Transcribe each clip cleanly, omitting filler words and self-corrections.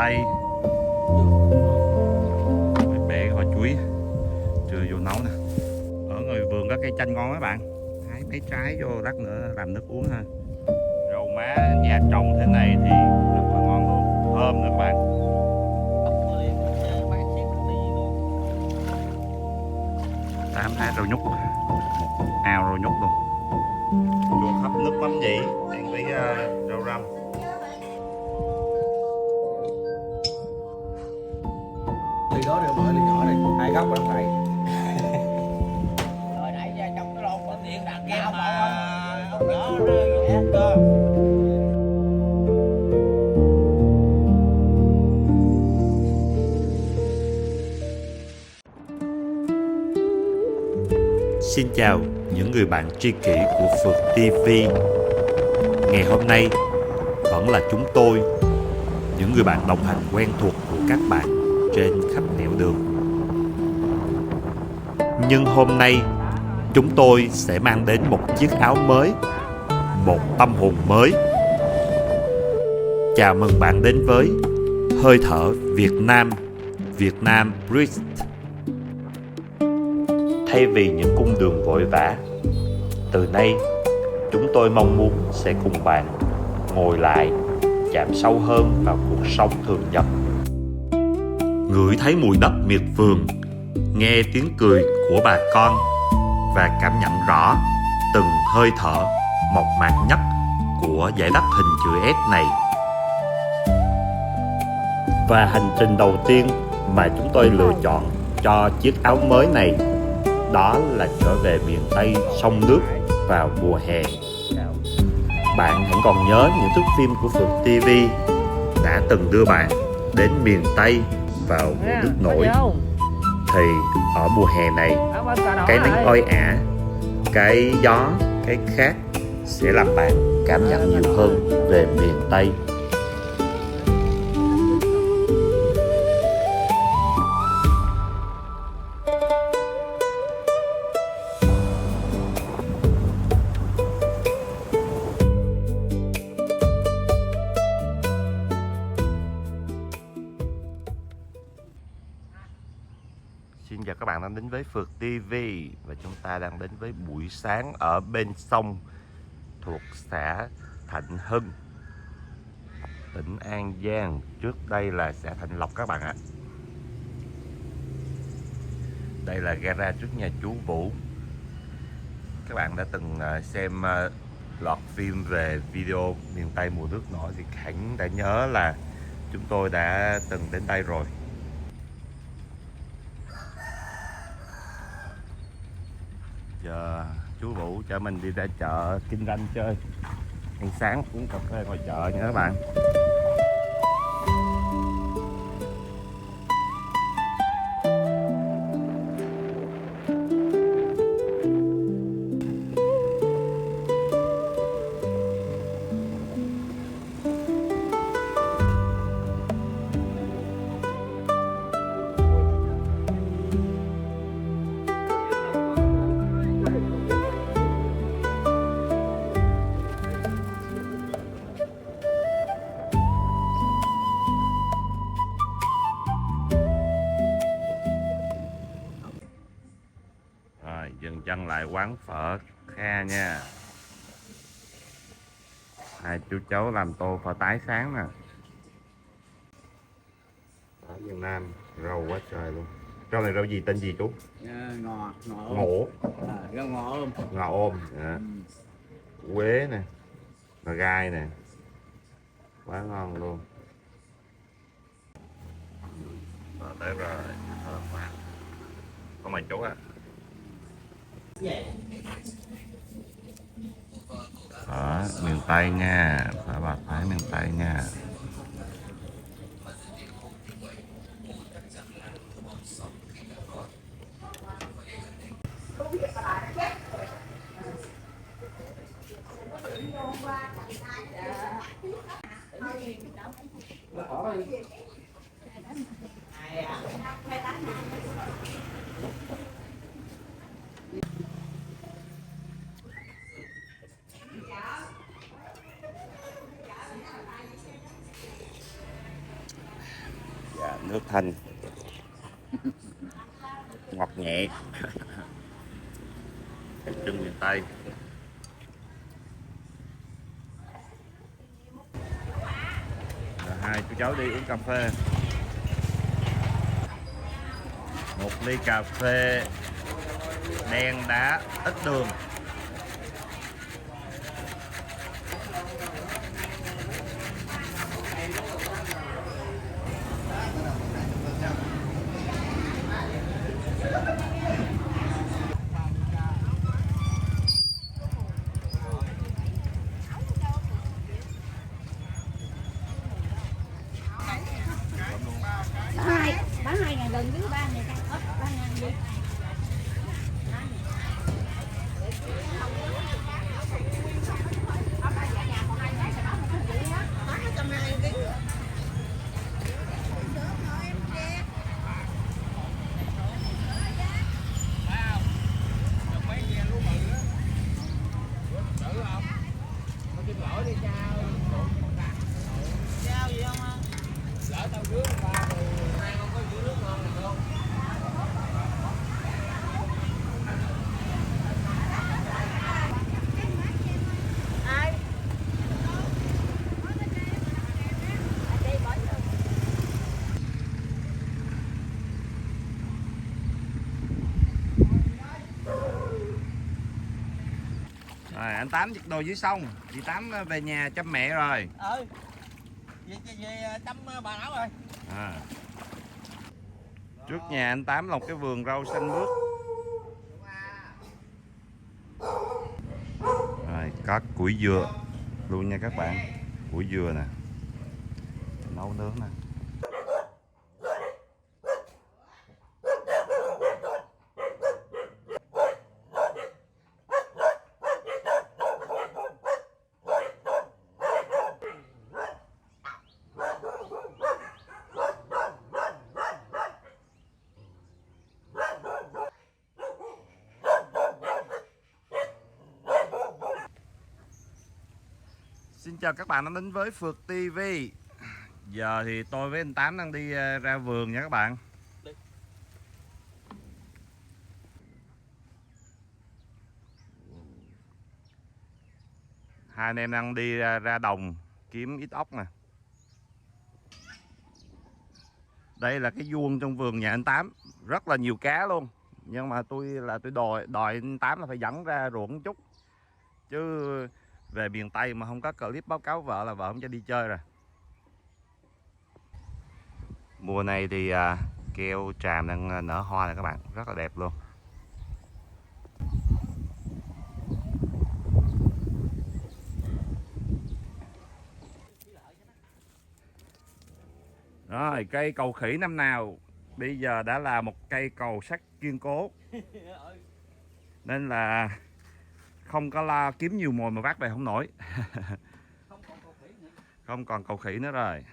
tây, bể hoa chuối chưa vô nấu nè. Ở ngoài vườn có cây chanh ngon các bạn, hái mấy trái vô lát nữa làm nước uống ha. Rau má nhà trồng thế này thì rất là ngon luôn, thơm nữa các bạn. 8 hạt rau nhút, một ao rau nhút luôn. Chuột hấp nước mắm nhĩ ăn với rau răm. Ly đó đưa mở ly nhỏ này, 2 góc bạn phải. Rồi nãy giờ trong cái lon có điện đặt cao mà ông nhỏ rơi cơ. Xin chào những người bạn tri kỷ của Phượt TV. Ngày hôm nay vẫn là chúng tôi, những người bạn đồng hành quen thuộc của các bạn trên khắp nẻo đường. Nhưng hôm nay chúng tôi sẽ mang đến một chiếc áo mới, một tâm hồn mới. Chào mừng bạn đến với Hơi thở Việt Nam, Việt Nam Breathe. Thay vì những cung đường vội vã, từ nay chúng tôi mong muốn sẽ cùng bạn ngồi lại, chạm sâu hơn vào cuộc sống thường nhật, ngửi thấy mùi đất miệt vườn, nghe tiếng cười của bà con và cảm nhận rõ từng hơi thở mộc mạc nhất của dải đất hình chữ S này. Và hành trình đầu tiên mà chúng tôi lựa chọn cho chiếc áo mới này, đó là trở về miền Tây sông nước vào mùa hè. Bạn hẳn còn nhớ những thước phim của Phượt TV đã từng đưa bạn đến miền Tây vào mùa nước nổi. Thì ở mùa hè này, cái nắng oi ả, cái gió, cái khát sẽ làm bạn cảm nhận nhiều hơn về miền Tây. Xin chào các bạn đang đến với Phượt TV và chúng ta đang đến với buổi sáng ở bên sông thuộc xã Thạnh Hưng, tỉnh An Giang. Trước đây là xã Thạnh Lộc các bạn ạ. Đây là gara trước nhà chú Vũ. Các bạn đã từng xem loạt phim về video miền Tây mùa nước nổi thì hẳn đã nhớ là chúng tôi đã từng đến đây rồi. Giờ chú Vũ cho mình đi ra chợ kinh doanh chơi, ăn sáng uống cà phê ngoài chợ nha các bạn. Dừng chân lại quán phở Kha nha. Hai chú cháu làm tô phở tái sáng nè. Ở miền Nam rau quá trời luôn. Rau này rau gì, tên gì chú? Ngò Ngổ. rau ngò ôm. Ngò ôm. Quế nè, ngò gai nè, quá ngon luôn. Tới rồi, thơm quá. Có mày chú à? Ở miền Tây nha, phải bà Thái miền Tây nha. Thanh. Ngọt nhẹ. Đặc trưng miền Tây. Rồi hai chú cháu đi uống cà phê. Một ly cà phê đen đá ít đường. Bán 2.000 gần với 3.000 cái. 3.000 đi. Rồi anh Tám giặt đồ dưới sông. Chị Tám về nhà chăm mẹ rồi. Về chăm bà não rồi. Trước nhà anh Tám là một cái vườn rau xanh mướt. Rồi có củi dừa luôn nha các bạn. Củi dừa nè. Nấu nướng nè. Xin chào các bạn đã đến với Phượt TV. Giờ thì tôi với anh Tám đang đi ra vườn nha các bạn. Hai anh em đang đi ra đồng kiếm ít ốc nè. Đây là cái vuông trong vườn nhà anh Tám, rất là nhiều cá luôn. Nhưng mà tôi đòi anh Tám là phải dẫn ra ruộng chút. Chứ về miền Tây mà không có clip báo cáo vợ là vợ không cho đi chơi rồi. Mùa này thì keo tràm đang nở hoa này các bạn, rất là đẹp luôn. Rồi cây cầu khỉ năm nào bây giờ đã là một cây cầu sắt kiên cố, nên là không có la kiếm nhiều mồi mà vác về không nổi. Không còn cầu khỉ nữa rồi.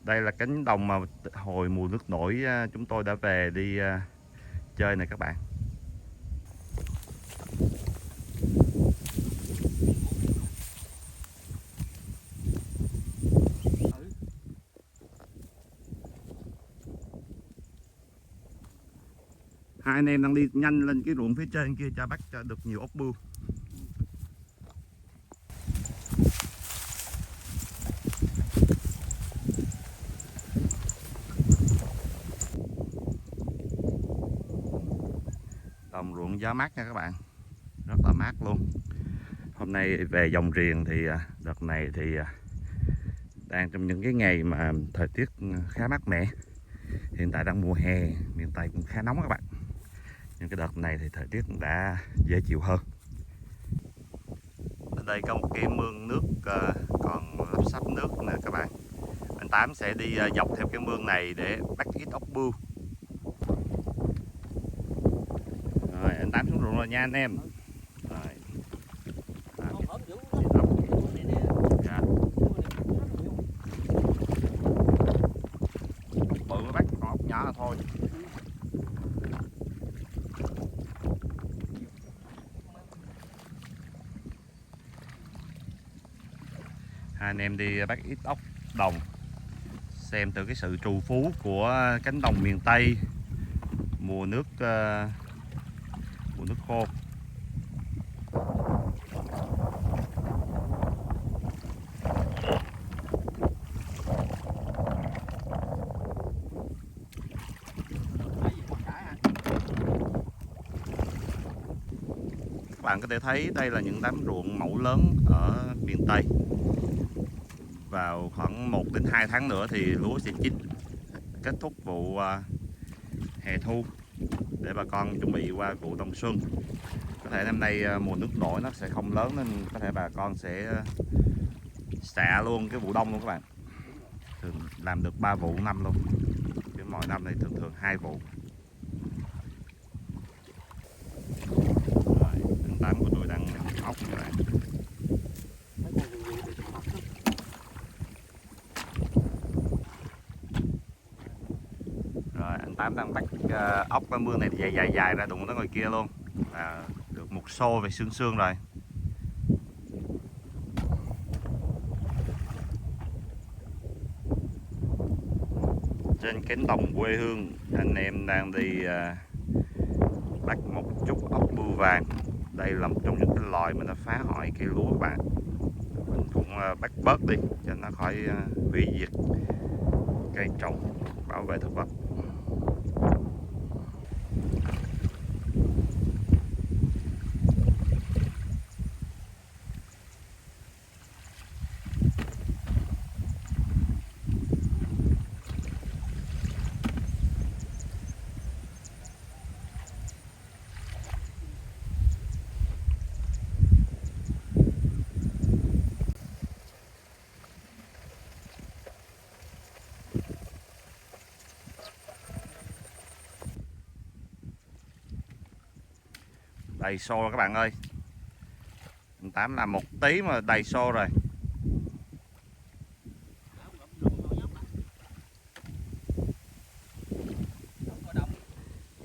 Đây là cánh đồng mà hồi mùa nước nổi chúng tôi đã về đi chơi này các bạn. Hai anh em đang đi nhanh lên cái ruộng phía trên kia cho bắt cho được nhiều ốc bươu. Đồng ruộng gió mát nha các bạn, rất là mát luôn. Hôm nay về dòng riềng thì đợt này thì đang trong những cái ngày mà thời tiết khá mát mẻ. Hiện tại đang mùa hè, miền Tây cũng khá nóng các bạn. Nhưng cái đợt này thì thời tiết cũng đã dễ chịu hơn. Ở đây có một cái mương nước còn lấp sắp nước nè các bạn. Anh Tám sẽ đi dọc theo cái mương này để bắt ít ốc bươu. Rồi anh Tám xuống ruộng rồi nha anh em. Rồi. Dạ. Bự mới bắt, còn ốc nhỏ là thôi. Hai anh em đi bắt ít ốc đồng, xem từ cái sự trù phú của cánh đồng miền Tây mùa nước khô. Các bạn có thể thấy đây là những đám ruộng mẫu lớn ở miền Tây. Vào khoảng 1 đến 2 tháng nữa thì lúa sẽ chín, kết thúc vụ hè thu để bà con chuẩn bị qua vụ đông xuân. Có thể năm nay mùa nước nổi nó sẽ không lớn nên có thể bà con sẽ xạ luôn cái vụ đông luôn các bạn. Thường làm được 3 vụ năm luôn, chứ mọi năm này thường 2 vụ. Rồi, anh Tám của tôi đang ốc các bạn. Rồi anh Tám đang bắt ốc cái mương này dài ra đụng tới ngoài kia luôn. Được một xô về xương rồi. Trên cánh đồng quê hương, anh em đang đi bắt một chút ốc bươu vàng. Đây là một trong những cái loài mà nó phá hoại cây lúa các bạn. Mình cũng bắt bớt đi cho nó khỏi hủy diệt cây trồng, bảo vệ thực vật. Đầy xô rồi các bạn ơi. Anh Tám làm 1 tí mà đầy xô rồi.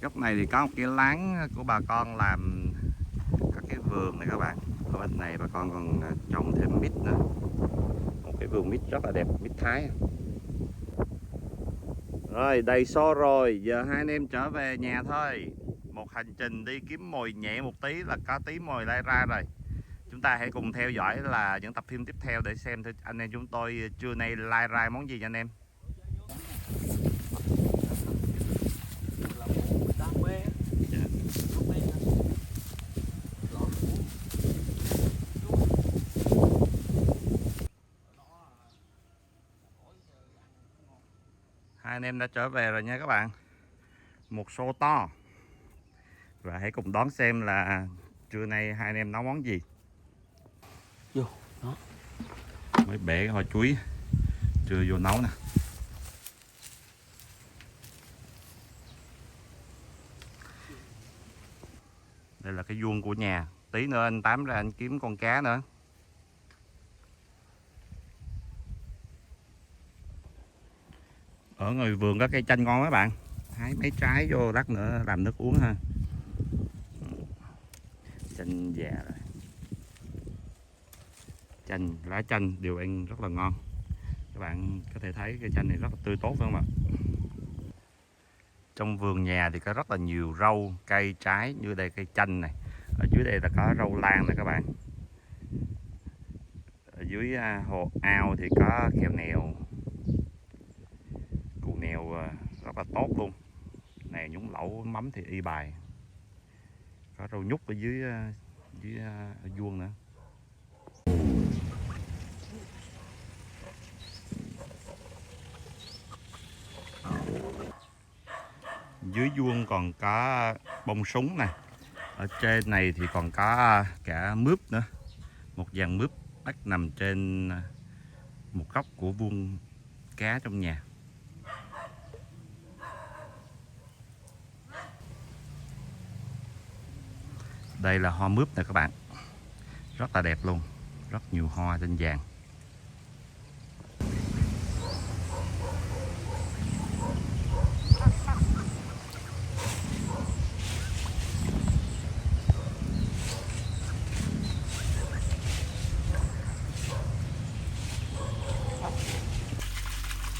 Góc này thì có một cái láng của bà con làm các cái vườn này các bạn. Ở bên này bà con còn trồng thêm mít nữa. Một cái vườn mít rất là đẹp, mít Thái. Rồi đầy xô rồi, giờ hai anh em trở về nhà thôi. Một hành trình đi kiếm mồi nhẹ một tí là có tí mồi lai ra rồi. Chúng ta hãy cùng theo dõi là những tập phim tiếp theo để xem anh em chúng tôi trưa nay lai ra món gì nha anh em. Hai anh em đã trở về rồi nha các bạn. Một xô to. Và hãy cùng đón xem là trưa nay hai anh em nấu món gì. Vô đó. Mới bẻ cái hoa chuối chưa vô nấu nè. Đây là cái vuông của nhà. Tí nữa anh Tám ra anh kiếm con cá nữa. Ở ngoài vườn có cây chanh ngon các bạn. Hái mấy trái vô lát nữa làm nước uống ha. Chanh già rồi. Chanh, lá chanh đều ăn rất là ngon. Các bạn có thể thấy cây chanh này rất là tươi tốt phải không ạ? Trong vườn nhà thì có rất là nhiều rau, cây, trái như đây cây chanh này. Ở dưới đây là có rau lan này các bạn. Ở dưới hồ ao thì có kèo nèo. Củ nèo rất là tốt luôn. Này nhúng lẩu mắm thì y bài. Có rau nhút ở dưới ở vuông nữa. Dưới vuông còn có bông súng nè. Ở trên này thì còn có cả mướp nữa. Một dàn mướp bắt nằm trên một góc của vuông cá trong nhà. Đây là hoa mướp nè các bạn. Rất là đẹp luôn. Rất nhiều hoa trên vàng.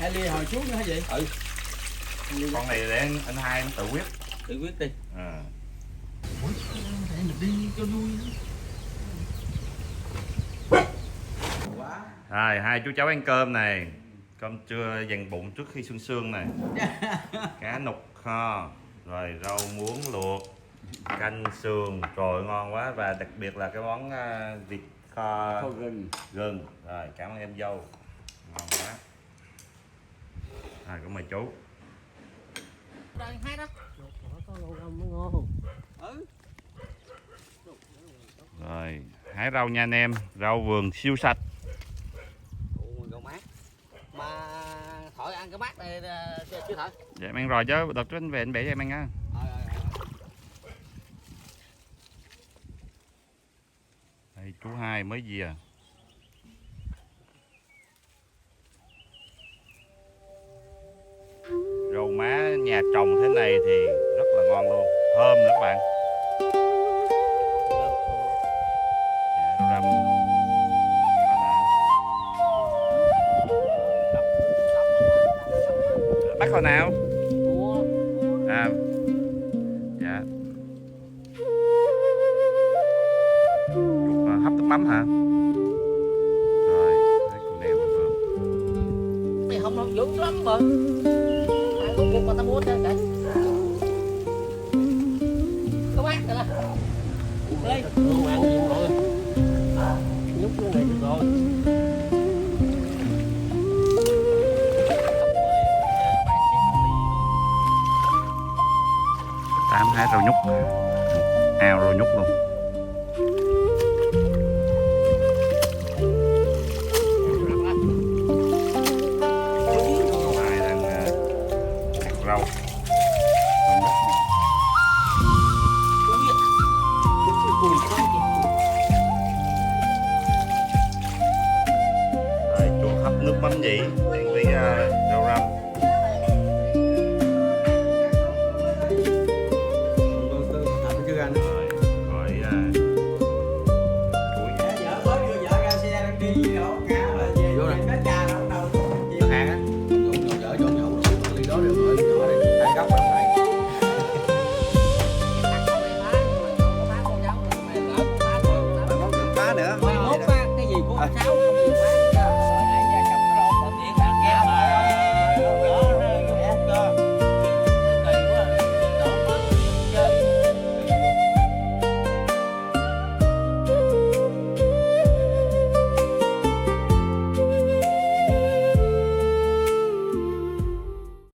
Hay lia hồi xuống nữa hả vậy? Ừ, Con này để anh hai tự quyết. tự quyết đi. À. Để mình đi cho vui. Quá. Rồi hai chú cháu ăn cơm này. Cơm trưa dành bụng trước khi sương sương này. Cá nục kho, rồi rau muống luộc, canh sườn, trời ngon quá. Và đặc biệt là cái món vịt kho gừng. Rồi cảm ơn em dâu, ngon quá. Rồi cảm ơn chú. Rồi hai đó. Rồi hái rau nha anh em, rau vườn siêu sạch. Ủa, rau mát. Mà thổi ăn cái mát này chưa thổi. Dạ em ăn rồi chứ, đợt trước anh về anh bẻ cho em ăn á. Đây chú hai mới về. Rau má nhà trồng thế này thì rất là ngon luôn, thơm nữa các bạn. Dạ, rau răm. Bắt hồi nào? À, dạ. Chút hấp nước mắm hả? Rồi, thấy con nèo vừa. Mày không dữ lắm mà. Ai có cuộc mà tao mua cho kìa. Có mát rồi đó. Ê, không ăn gì rồi. Nhúc cái này được rồi. Tám hái rau nhút, ao rau nhút luôn. Hai đang hạt rau. Rồi chú hấp nước mắm nhĩ với rau răm.